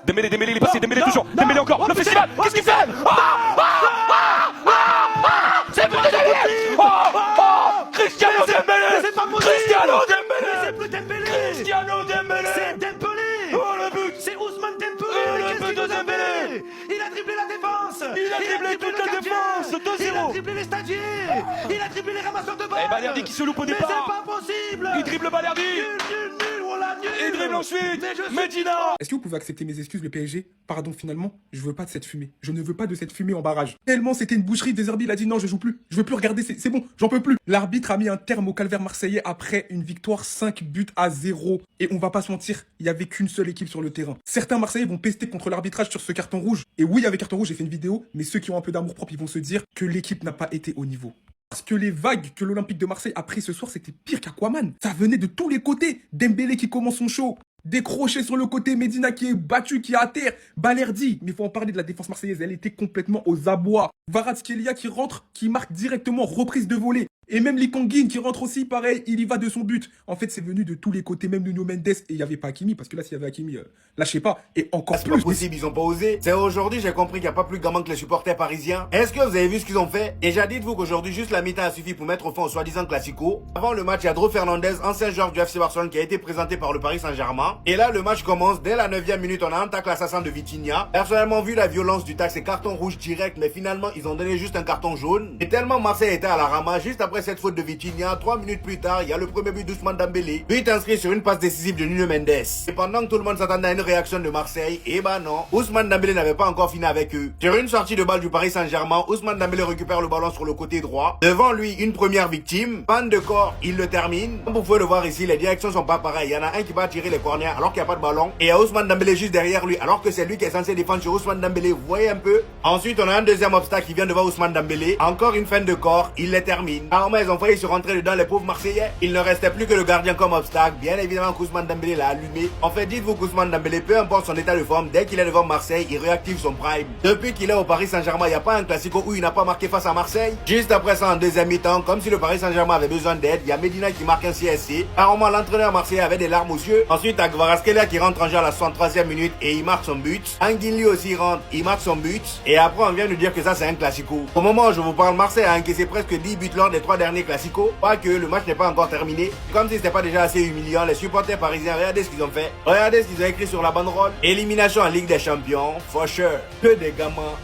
Dembélé, Dembélé, il est passé, Dembélé toujours, Dembélé encore, le festival, qu'est-ce qu'il fait? C'est but de Dembélé! Cristiano Dembélé! Cristiano Dembélé! C'est plus Dembélé! Cristiano Dembélé! C'est Dembélé! Oh le but! C'est Ousmane Dembélé! Oh, le Qu'est-ce but qu'il de nous a Dembélé! fait? Il a dribblé la défense! Il a dribblé toute le la gardien. défense, 2-0. Il a dribblé les stagiaires! Il a dribblé les ramasseurs de balles! Et Balerdi qui se loupe au Mais départ! c'est pas possible! Il dribble Balerdi! Nul, voilà, nul! Il dribble ensuite! Mais je suis- Medina! Est-ce que vous pouvez accepter mes excuses, le PSG? Pardon, finalement, je veux pas de cette fumée. Je ne veux pas de cette fumée en barrage. Tellement c'était une boucherie, Deserbi, il a dit non, je joue plus. Je veux plus regarder, c'est bon, j'en peux plus. L'arbitre a mis un terme au calvaire marseillais après une victoire 5-0. Et on va pas se mentir, il y avait qu'une seule équipe sur le terrain. Certains Marseillais vont pester contre l'arbitrage sur ce carton rouge. Et oui, avec carton rouge, j'ai fait une vidéo, mais ceux qui ont un peu d'amour propre, ils vont se dire que l'équipe n'a pas été au niveau. Parce que les vagues que l'Olympique de Marseille a pris ce soir, c'était pire qu'Aquaman. Ça venait de tous les côtés. Dembélé qui commence son show. Décroché sur le côté, Medina qui est battu, qui est à terre. Balerdi, mais il faut en parler de la défense marseillaise, elle était complètement aux abois. Kvaratskhelia qui rentre, qui marque directement, reprise de volée. Et même Likonguin qui rentre aussi, pareil, il y va de son but. En fait, c'est venu de tous les côtés, même Nuno Mendes. Et il n'y avait pas Hakimi, parce que là, s'il y avait Hakimi, là, je sais pas. Et encore C'est pas plus. possible, ils ont pas osé. C'est aujourd'hui, j'ai compris qu'il n'y a pas plus gamin que les supporters parisiens. Est-ce que vous avez vu ce qu'ils ont fait? Déjà, dites-vous qu'aujourd'hui, juste la mi-temps a suffi pour mettre au fond au soi-disant classico. Avant le match, il y a Dro Fernandez, ancien joueur du FC Barcelone, qui a été présenté par le Paris Saint-Germain. Et là, le match commence. Dès la 9e minute, on a un tacle assassin de Vitinha. Personnellement, vu la violence du tacle, c'est carton rouge direct, mais finalement, ils ont donné juste un carton jaune. Et tellement Marseille était à la rama, juste après cette faute de Vitinha, 3 minutes plus tard, il y a le premier but d'Ousmane Dembélé. But inscrit sur une passe décisive de Nuno Mendes. Et pendant que tout le monde s'attendait à une réaction de Marseille, eh ben non, Ousmane Dembélé n'avait pas encore fini avec eux. Sur une sortie de balle du Paris Saint-Germain, Ousmane Dembélé récupère le ballon sur le côté droit. Devant lui, une première victime. Panne de corps, il le termine. Comme vous pouvez le voir ici, les directions sont pas pareilles. Il y en a un qui va tirer les corners alors qu'il n'y a pas de ballon. Et il y a Ousmane Dembélé juste derrière lui alors que c'est lui qui est censé défendre sur Ousmane Dembélé. Vous voyez un peu? Ensuite, on a un deuxième obstacle qui vient devant Ousmane Dembélé. Encore une fin de corps, il les termine. Alors, ils ont failli se rentrer dedans, les pauvres Marseillais. Il ne restait plus que le gardien comme obstacle. Bien évidemment qu'Ousmane Dembélé l'a allumé. En fait, dites-vous qu'Ousmane Dembélé, peu importe son état de forme, dès qu'il est devant Marseille, il réactive son prime. Depuis qu'il est au Paris Saint-Germain, il n'y a pas un classico où il n'a pas marqué face à Marseille. Juste après ça, en deuxième mi-temps, comme si le Paris Saint-Germain avait besoin d'aide, il y a Medina qui marque un CSC. Apparemment, l'entraîneur marseillais avait des larmes aux yeux. Ensuite, à Kvaratskhelia qui rentre en jeu à la 63e minute et il marque son but. Anguigny aussi rentre, il marque son but. Et après, on vient nous dire que ça, c'est un classico. Au moment où je vous parle, Marseille a encaissé presque 10 buts lors des 3 derniers classicos. Pas que le match n'est pas encore terminé. Comme si c'était pas déjà assez humiliant, les supporters parisiens, regardez ce qu'ils ont fait. Regardez ce qu'ils ont écrit sur la banderole. Élimination en Ligue des Champions, for sure. Que des gamins.